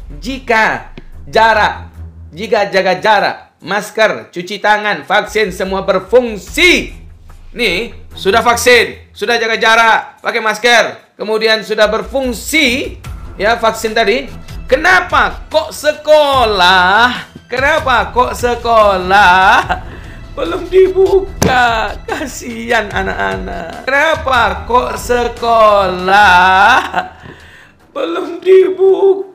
Jika jaga jarak, masker, cuci tangan, vaksin semua berfungsi. Nih, sudah vaksin, sudah jaga jarak, pakai masker, kemudian sudah berfungsi ya vaksin tadi. Kenapa kok sekolah? Belum dibuka? Kasihan anak-anak. Kenapa kok sekolah belum dibuka?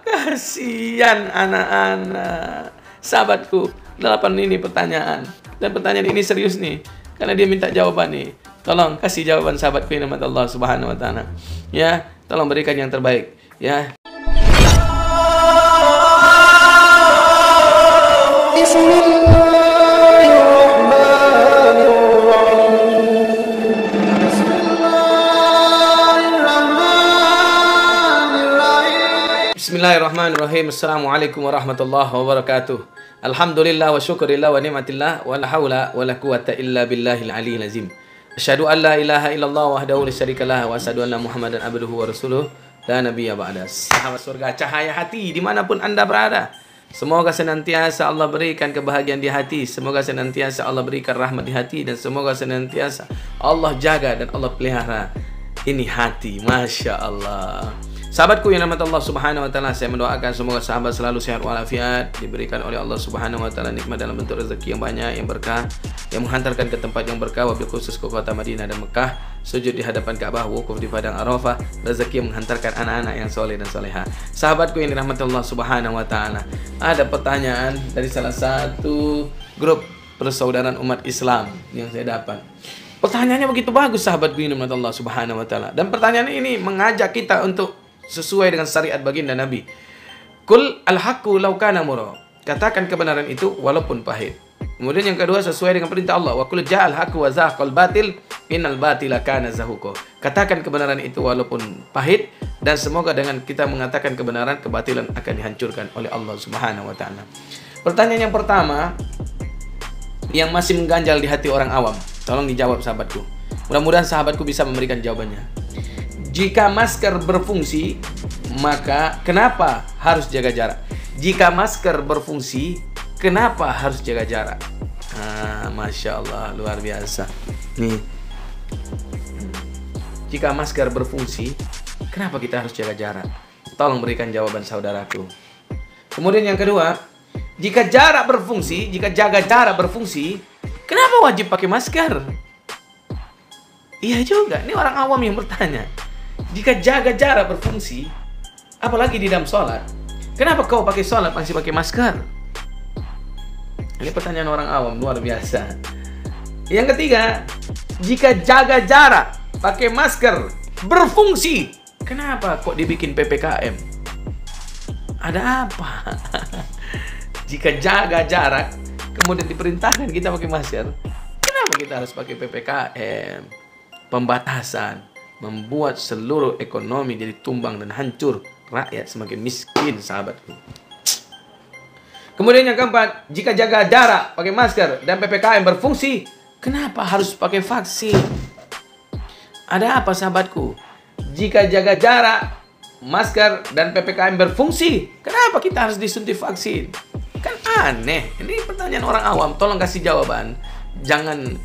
Kasihan anak-anak. Sahabatku, 8 ini pertanyaan. Dan pertanyaan ini serius nih, karena dia minta jawaban nih. Tolong kasih jawaban sahabatku yang nama Allah Subhanahu wa taala. Ya, tolong berikan yang terbaik, ya. Bismillahirrahmanirrahim. Assalamualaikum warahmatullahi wabarakatuh. Alhamdulillah wa syukurillah wa ni'matillah wa la hawla wa la quwata illa billahil aliyyil azim. Asyhadu an la ilaha illallah wahdahu la syarikalah wa asyhadu anna Muhammadan abduhu wa rasuluh la nabiyya ba'da. Sahabat surga, cahaya hati dimanapun Anda berada, semoga senantiasa Allah berikan kebahagiaan di hati, semoga senantiasa Allah berikan rahmat di hati, dan semoga senantiasa Allah jaga dan Allah pelihara ini hati. Masya Allah. Sahabatku yang nama Allah Subhanahu wa taala, saya mendoakan semoga sahabat selalu sehat walafiat, diberikan oleh Allah Subhanahu wa taala nikmat dalam bentuk rezeki yang banyak, yang berkah, yang menghantarkan ke tempat yang berkah, wabil khusus ke kota Madinah dan Mekah, sujud di hadapan Ka'bah, wukuf di padang Arafah, rezeki yang menghantarkan anak-anak yang soleh dan soleha. Sahabatku yang dirahmati Allah Subhanahu wa taala, ada pertanyaan dari salah satu grup persaudaraan umat Islam yang saya dapat. Pertanyaannya begitu bagus, sahabatku yang dirahmati Allah Subhanahu wa taala, dan pertanyaan ini mengajak kita untuk sesuai dengan syariat baginda Nabi. Kul al-haqqu law kana murra. Katakan kebenaran itu walaupun pahit. Kemudian yang kedua, sesuai dengan perintah Allah. Wa qul ja'al haqqu wa zahaqal batil innal batila kana zahuqa. Katakan kebenaran itu walaupun pahit, dan semoga dengan kita mengatakan kebenaran, kebatilan akan dihancurkan oleh Allah Subhanahu wa taala. Pertanyaan yang pertama yang masih mengganjal di hati orang awam, tolong dijawab sahabatku. Mudah-mudahan sahabatku bisa memberikan jawabannya. Jika masker berfungsi, maka kenapa harus jaga jarak? Jika masker berfungsi, kenapa harus jaga jarak? Masya Allah, luar biasa. Nih, jika masker berfungsi, kenapa kita harus jaga jarak? Tolong berikan jawaban saudaraku. Kemudian yang kedua, jika jarak berfungsi, jika jaga jarak berfungsi, kenapa wajib pakai masker? Iya juga, ini orang awam yang bertanya. Jika jaga jarak berfungsi, apalagi di dalam sholat, kenapa kau pakai sholat masih pakai masker? Ini pertanyaan orang awam, luar biasa. Yang ketiga, jika jaga jarak pakai masker berfungsi, kenapa kok dibikin PPKM? Ada apa? Jika jaga jarak kemudian diperintahkan kita pakai masker, kenapa kita harus pakai PPKM? Pembatasan membuat seluruh ekonomi jadi tumbang dan hancur, rakyat semakin miskin, sahabatku. Kemudian yang keempat, jika jaga jarak, pakai masker, dan PPKM berfungsi, kenapa harus pakai vaksin? Ada apa, sahabatku? Jika jaga jarak, masker, dan PPKM berfungsi, kenapa kita harus disuntik vaksin? Kan aneh. Ini pertanyaan orang awam, tolong kasih jawaban. Jangan,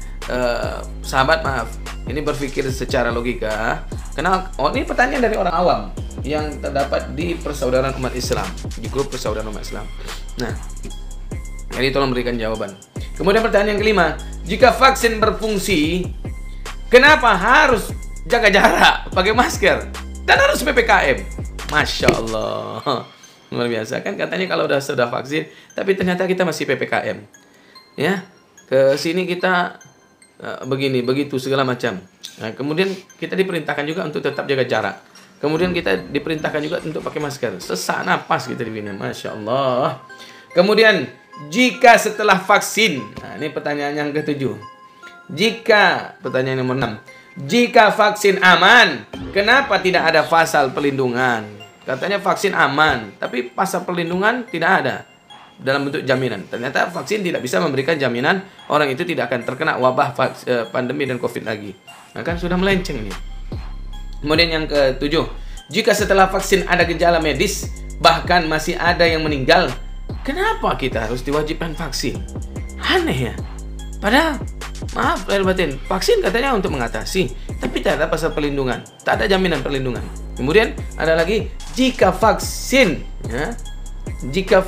sahabat, maaf, ini berpikir secara logika. Karena ini pertanyaan dari orang awam yang terdapat di persaudaraan umat Islam, di grup persaudaraan umat Islam. Nah, jadi tolong berikan jawaban. Kemudian pertanyaan yang kelima, jika vaksin berfungsi, kenapa harus jaga jarak, pakai masker, dan harus PPKM? Masya Allah, luar biasa kan, katanya kalau sudah vaksin, tapi ternyata kita masih PPKM. Ya, ke sini kita begini, begitu, segala macam. Nah, kemudian kita diperintahkan juga untuk tetap jaga jarak. Kemudian kita diperintahkan juga untuk pakai masker. Sesak napas kita begini, Masya Allah. Kemudian, jika setelah vaksin, nah ini pertanyaan yang ketujuh. Pertanyaan nomor 6. Jika vaksin aman, kenapa tidak ada pasal perlindungan? Katanya vaksin aman, tapi pasal perlindungan tidak ada dalam bentuk jaminan. Ternyata vaksin tidak bisa memberikan jaminan orang itu tidak akan terkena wabah pandemi dan COVID lagi. Nah, kan sudah melenceng nih. Kemudian yang ketujuh, jika setelah vaksin ada gejala medis, bahkan masih ada yang meninggal. Kenapa kita harus diwajibkan vaksin? Aneh ya. Padahal, maaf lahir batin, vaksin katanya untuk mengatasi, tapi tak ada pasal perlindungan, tak ada jaminan perlindungan. Kemudian ada lagi, jika vaksin, ya, jika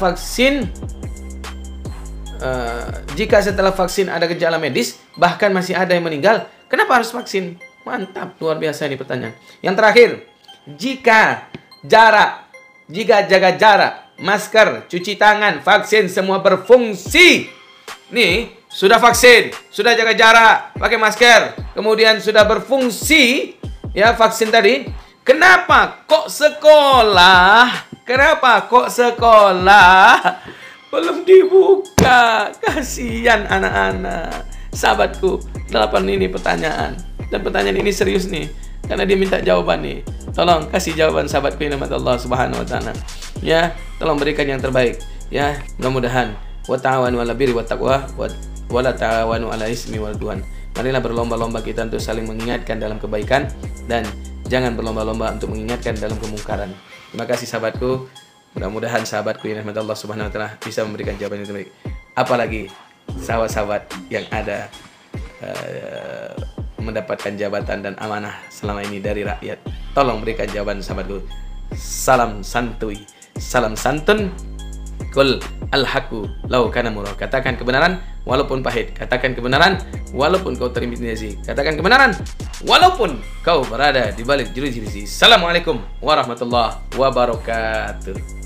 setelah vaksin ada gejala medis, bahkan masih ada yang meninggal, kenapa harus vaksin? Mantap, luar biasa ini pertanyaan. Yang terakhir, jika jaga jarak, masker, cuci tangan, vaksin semua berfungsi. Nih, sudah vaksin, sudah jaga jarak, pakai masker, kemudian sudah berfungsi, ya vaksin tadi. Kenapa kok sekolah? Belum dibuka? Kasihan anak-anak. Sahabatku, 8 ini pertanyaan. Dan pertanyaan ini serius nih, karena dia minta jawaban nih. Tolong kasih jawaban sahabatku yang dirahmati Allah Subhanahu wa taala. Ya, tolong berikan yang terbaik. Ya, mudah-mudahan wa ta'awanu 'alal birri wat taqwa wa la ta'awanu 'alal ismi wal 'udwan. Marilah berlomba-lomba kita untuk saling mengingatkan dalam kebaikan dan jangan berlomba-lomba untuk mengingatkan dalam kemungkaran. Terima kasih sahabatku. Mudah-mudahan sahabatku yang dirahmati Allah Subhanahu wa taala bisa memberikan jawaban yang terbaik. Apalagi sahabat-sahabat yang ada mendapatkan jabatan dan amanah selama ini dari rakyat. Tolong berikan jawaban sahabatku. Salam santuy, salam santun. Qul al-haqqu law kana murra. Katakan kebenaran walaupun pahit. Katakan kebenaran walaupun kau terintimidasi. Katakan kebenaran walaupun kau berada di balik jeruji besi. Assalamualaikum warahmatullahi wabarakatuh.